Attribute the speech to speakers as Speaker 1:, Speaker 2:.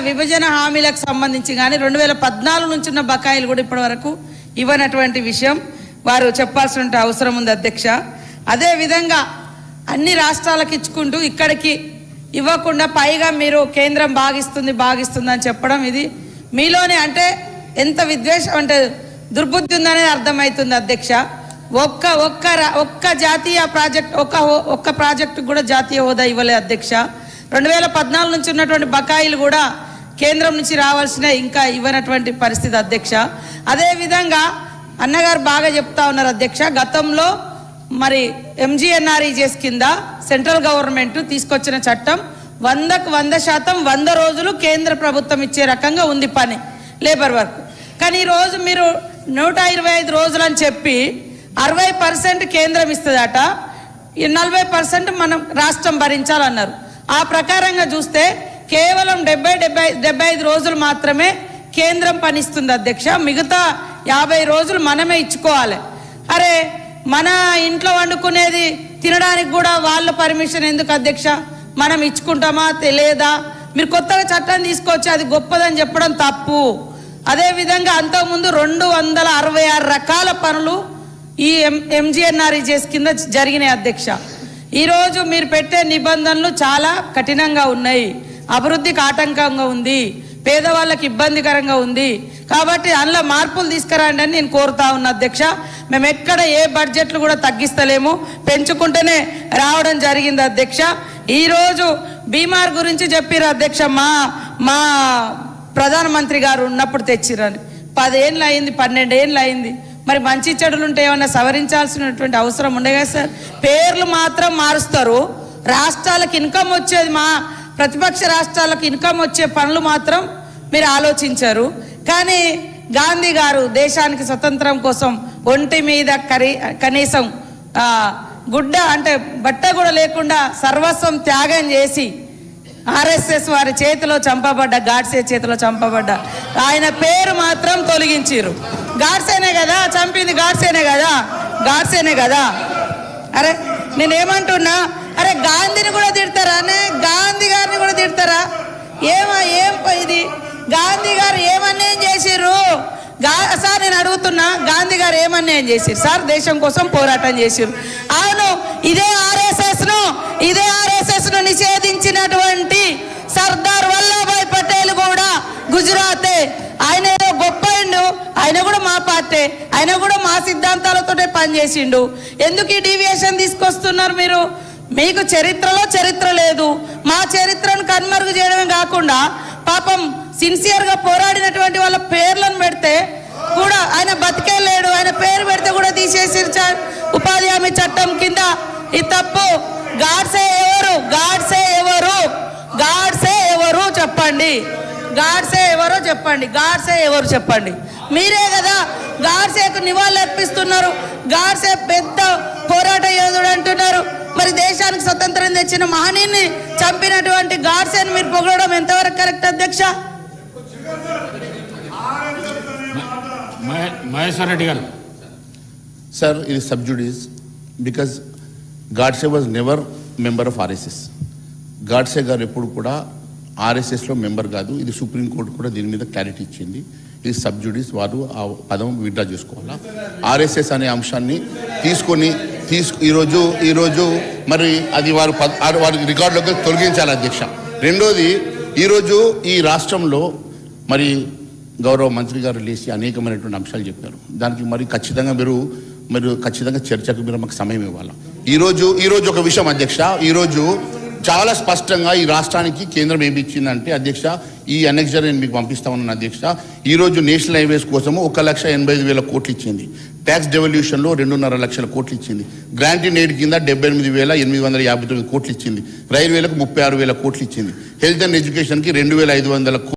Speaker 1: విభజన హామీలకు సంబంధించి కానీ 2014 నుంచి ఉన్న బకాయిలు కూడా ఇప్పటి వరకు ఇవ్వనటువంటి విషయం వారు చెప్పాల్సిన అవసరం ఉంది అధ్యక్ష. అదే విధంగా అన్ని రాష్ట్రాలకు ఇచ్చుకుంటూ ఇక్కడికి ఇవ్వకుండా పైగా మీరు కేంద్రం భాగిస్తుంది అని చెప్పడం ఇది మీలోనే అంటే ఎంత విద్వేషం అంటే దుర్బుద్ధి ఉందనేది అర్థమవుతుంది అధ్యక్ష. ఒక్క జాతీయ ప్రాజెక్ట్ ఒక్క ప్రాజెక్టు కూడా జాతీయ హోదా ఇవ్వలేదు అధ్యక్ష. 2014 నుంచి ఉన్నటువంటి బకాయిలు కూడా కేంద్రం నుంచి రావాల్సిన ఇంకా ఇవ్వనటువంటి పరిస్థితి అధ్యక్ష. అదే విధంగా అన్నగారు బాగా చెప్తా ఉన్నారు అధ్యక్ష. గతంలో మరి MGNREGS కింద సెంట్రల్ గవర్నమెంట్ తీసుకొచ్చిన చట్టం 100కు 100% 100 రోజులు కేంద్ర ప్రభుత్వం ఇచ్చే రకంగా ఉంది పని లేబర్ వర్క్. కానీ ఈరోజు మీరు 125 రోజులు అని చెప్పి 60% కేంద్రం ఇస్తుందట, 40% మనం రాష్ట్రం భరించాలన్నారు. ఆ ప్రకారంగా చూస్తే కేవలం 70-75 రోజులు మాత్రమే కేంద్రం పనిస్తుంది అధ్యక్ష. మిగతా 50 రోజులు మనమే ఇచ్చుకోవాలి. అరే మన ఇంట్లో వండుకునేది తినడానికి కూడా వాళ్ళ పర్మిషన్ ఎందుకు అధ్యక్ష? మనం ఇచ్చుకుంటామా తెలియదా? మీరు కొత్తగా చట్టం తీసుకొచ్చి అది గొప్పదని చెప్పడం తప్పు. అదే విధంగా అంతకుముందు 266 రకాల పనులు ఈ MGNREGS కింద జరిగినాయి అధ్యక్ష. ఈరోజు మీరు పెట్టే నిబంధనలు చాలా కఠినంగా ఉన్నాయి, అభివృద్ధికి ఆటంకంగా ఉంది, పేదవాళ్ళకి ఇబ్బందికరంగా ఉంది. కాబట్టి అందులో మార్పులు తీసుకురండి అని నేను కోరుతా ఉన్నా అధ్యక్ష. మేము ఎక్కడ ఏ బడ్జెట్లు కూడా తగ్గిస్తలేము, పెంచుకుంటేనే రావడం జరిగింది అధ్యక్ష. ఈరోజు బీమార్ గురించి చెప్పారు అధ్యక్ష. మా ప్రధానమంత్రి గారు ఉన్నప్పుడు తెచ్చిరని 10 ఏళ్ళు అయింది, 12 ఏళ్ళు అయింది. మరి మంచి చెడులు ఉంటే ఏమన్నా సవరించాల్సినటువంటి అవసరం ఉండే కదా సార్? పేర్లు మాత్రం మారుస్తారు, రాష్ట్రాలకు ఇన్కమ్ వచ్చేది మా ప్రతిపక్ష రాష్ట్రాలకు ఇన్కమ్ వచ్చే పనులు మాత్రం మీరు ఆలోచించారు. కానీ గాంధీ గారు దేశానికి స్వతంత్రం కోసం ఒంటి మీద కనీసం గుడ్డ అంటే బట్ట కూడా లేకుండా సర్వస్వం త్యాగం చేసి RSS వారి చేతిలో చంపబడ్డ, గాడ్సే చేతిలో చంపబడ్డ ఆయన పేరు మాత్రం తొలగించారు. గాడ్సేనే కదా చంపింది, గాడ్సేనే కదా. అరే నేనేమంటున్నా, అరే గాంధీని కూడా తిడతారా? గాంధీ గారిని కూడా తిడతారా? ఏం ఇది గాంధీ గారు ఏమన్యాయం చేసిర్రు సార్? నేను అడుగుతున్నా, గాంధీ గారు ఏమన్యాయం చేసిర్రు సార్? దేశం కోసం పోరాటం చేసిర్రు. అవును, ఇదే ఆర్ఎస్ఎస్ ను నిషేధించినటువంటి సర్దార్ వల్లభాయ్ పటేల్ కూడా గుజరాతే. ఆయన ఏదో గొప్పండు, ఆయన కూడా మా పార్టీ, ఆయన కూడా మా సిద్ధాంతాలతోటే పనిచేసిండు. ఎందుకు ఈ డీవియేషన్ తీసుకొస్తున్నారు మీరు? మీకు చరిత్ర లేదు. మా చరిత్రను కనుమరుగు చేయడమే కాకుండా పాపం సిన్సియర్ గా పోరాడినటువంటి వాళ్ళ పేర్లను పెడితే కూడా ఆయన బతికే లేడు, ఆయన పేరు పెడితే కూడా తీసేసి ఉపాధి హామీ చట్టం కింద. ఇది తప్పు. గాడ్సే ఎవరు చెప్పండి. మీరే కదా గాడ్సేకు నివాళులు అర్పిస్తున్నారు. గాడ్సే పెద్ద పోరాట యోధుడు అంటున్నారు. మరి దేశానికి స్వతంత్రం తెచ్చిన మహనీయుని చంపినటువంటి గాడ్సేని మీరు పొగడడం ఎంతవరకు కరెక్ట్ అధ్యక్ష?
Speaker 2: మహేశ్వర్ రెడ్డి గారు.
Speaker 3: సార్, ఇది sub judice because Godse was never member of RSS. Godse గారు ఎప్పుడు కూడా RSSలో మెంబర్ కాదు. ఇది సుప్రీంకోర్టు కూడా దీని మీద క్లారిటీ ఇచ్చింది. ఇది సబ్జుడీస్, వారు ఆ పదం విత్డ్రా చేసుకోవాలా. RSS అనే అంశాన్ని తీసుకొని ఈరోజు మరి అది వారి రికార్డులోకి తొలగించాలి అధ్యక్ష. రెండోది, ఈరోజు ఈ రాష్ట్రంలో మరి గౌరవ మంత్రి గారు లేచి అనేకమైనటువంటి అంశాలు చెప్పారు. దానికి మరి ఖచ్చితంగా మీరు ఖచ్చితంగా చర్చకు మీరు మాకు సమయం ఇవ్వాలి. ఈరోజు ఒక విషయం అధ్యక్ష, ఈరోజు చాలా స్పష్టంగా ఈ రాష్ట్రానికి కేంద్రం ఏమి ఇచ్చిందంటే అధ్యక్ష, ఈ అనెక్సర్ నేను మీకు పంపిస్తా ఉన్నాను అధ్యక్ష. ఈరోజు నేషనల్ హైవేస్ కోసము 1,85,000 కోట్లు ఇచ్చింది. ట్యాక్స్ డెవల్యూషన్లో 2.5 లక్షల కోట్లు ఇచ్చింది. గ్రాంటెడ్ ఎయిడ్ కింద 78,859 కోట్లు ఇచ్చింది. రైల్వేలకు 36,000 కోట్లు ఇచ్చింది. హెల్త్ అండ్ ఎడ్యుకేషన్కి 2,500